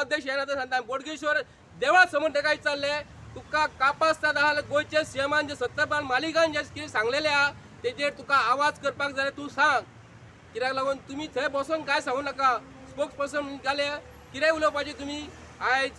अध्यक्ष येणार सांगता बोडगेश्वर देवळा समोर काय चालले तुका कापासता आहा गोयचे सीएमान जे सत्तरपाल मालिकान जे कितें सांगलेले आहा तेजेर तुका आवाज करपाक जाय तूं सांग कित्याक लागून तुमी थंय बसून काय सांगू नाका स्पोक्स पर्सन जाले कितें उलोवपाचें तुमी आयज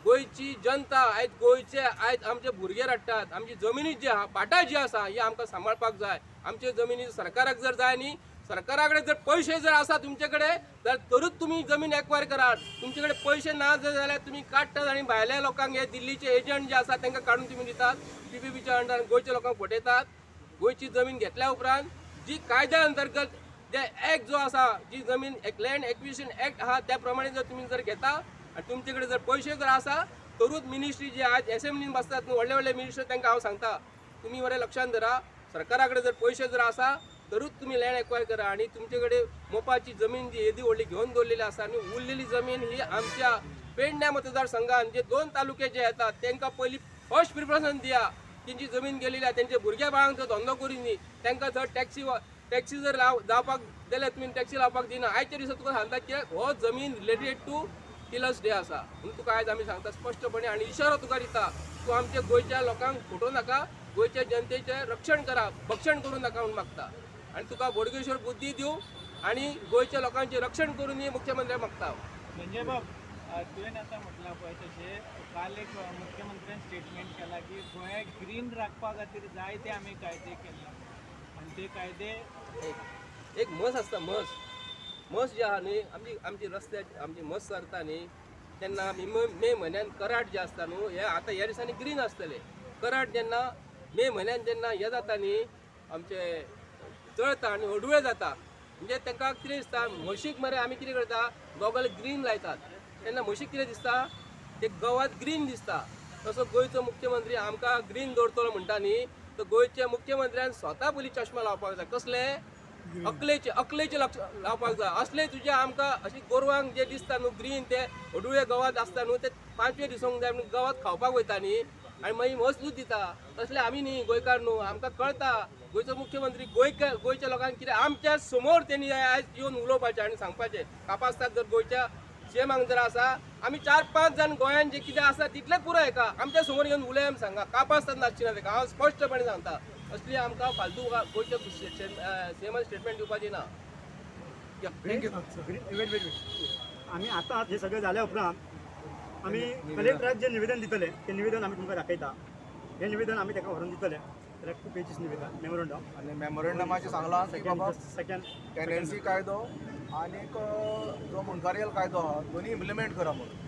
गोयची जनता आयज गोयचे आयज आमचे भुरगे रडटात आमची जमिनी जी आहा पाटा जी आसा ही आमकां सांबाळपाक जाय आमचे जमिनी सरकाराक जर जाय न्ही सरकारा कडेन जर पैसे जर आसा तुमचे कडेन जाल्यार तरूच तुमी जमीन एक्वायर करात तुमचे कडेन पैसे ना जाल्यार तुमी काडटात आनी भायल्या लोकांक हे दिल्लीचे एजंट जे आसा तांकां काडून तुमी दितात PPPच्या अंडर गोंयच्या लोकांक फटयतात गोंयची जमीन घेतल्या उपरांत जी कायद्या अंतर्गत जे एक्ट जो आसा जी जमीन लँड एक्विजिशन एक्ट आहा त्या प्रमाणे जर तुमी जर घेता आनी तुमचे कडेन जर पैसे जर आसा तरूच मिनिस्ट्री जे आज असेंब्लीन बसतात न्हू व्हडले व्हडले मिनिस्टर तांकां हांव सांगता तुमी बरें लक्षांत धरा सरकारा कडेन जर पैसे जर आसा तरूच तुमी लँड एक्वायर करा आनी तुमचे कडेन मोपाची जमीन जी येदी व्हडली घेवन दवरलेली आसा आनी उरलेली जमीन ही आमच्या पेडण्या मतदारसंघात जे 2 तालुके जे येतात तांकां पयलीं फर्स्ट प्रिफरन्स दिया तेंची जमीन गेलेली आसा तेंचे भुरग्या बाळांक जर धंदो करून न्ही तांकां जर टॅक्सी जर जावपाक जाल्यार तुमी टॅक्सी लावपाक दिना आयच्या दिसा तुका सांगता की हो जमीन रिलेटेड टू टिलर्स डे आसा म्हणून तुका आयज आमी सांगता स्पश्टपणे आनी इशारो तुका दिता तूं आमच्या गोंयच्या लोकांक फटोवं नाका गोंयच्या जनतेचें रक्षण करा भक्षण करूं नाका म्हणून मागता आनी तुका बोडगेश्वर बुद्धी दिवं आनी गोंयच्या लोकांचें रक्षण करून ही मुख्यमंत्र्याक मागता म्हणजे बाब तुवें आतां म्हटलां पळय तशें काल एक मुख्यमंत्र्यान स्टेटमेंट केला की गोंयाक ग्रीन राखपा खातीर जायते आमी कायदे केला आनी ते कायदे एक म्हस आसता म्हस जी आहा न्ही आमची रस्त्याची आमची म्हस चरता न्ही तेन्ना आमी मे म्हयन्यान कराट जे आसता न्हू हे आतां ह्या दिसांनी ग्रीन आसतले कराट जेन्ना मे म्हयन्यान जेन्ना हे जाता न्ही आमचे जळता आनी हडुळे जाता म्हणजे तांकां कितें दिसता म्हशीक मरे आमी कितें करता गॉगल ग्रीन लायतात तेन्ना म्हशीक कितें दिसता ते गवात ग्रीन दिसता तसो गोंयचो मुख्यमंत्री आमकां ग्रीन दवरतलो म्हणटा न्ही तर गोंयच्या मुख्यमंत्र्यान स्वता पयलीं चश्मा लावपाक जाय कसले अकलेचे लक्ष लावपाक जाय असले तुजे आमकां अशी गोरवांक जे दिसता न्हू ग्रीन ते हडुळे गवात आसता न्हू ते 5वें दिसूंक जाय म्हणून गवात खावपाक वयता न्ही आनी मागीर म्हस दूद दिता तसले आमी न्ही गोंयकार न्हू आमकां कळटा गोंयचो मुख्यमंत्री गोंयच्या लोकांक कितें आमच्या समोर तेणी आयज येवन उलोवपाचें आनी सांगपाचें कापासतात जर गोंयच्या सीएमाक जर आसा आमी 4-5 जाण गोंयान जे कितें आसा तितलें पुराय का आमच्या समोर येवन उलय आमी सांगा कापासतात नासची ना ताका हांव स्पश्टपणे सांगता असली आमकां फालतू गोंयच्या सीएमान स्टेटमेंट दिवपाची ना आमी आतां हे सगळें जाल्या उपरांत आमी कलेक्टराक जें निवेदन दितले तें निवेदन आमी तुमकां दाखयता हें निवेदन आमी ताका व्हरून दितले जाल्यार 2 पेजीस निवेदन मेमोरंडम आनी मेमोरंडमाचें सांगलां की बाबा सेकंड टेनन्सी कायदो आनीक जो मुनकारियल कायदो आहा दोनी इम्प्लिमेंट करा म्हणून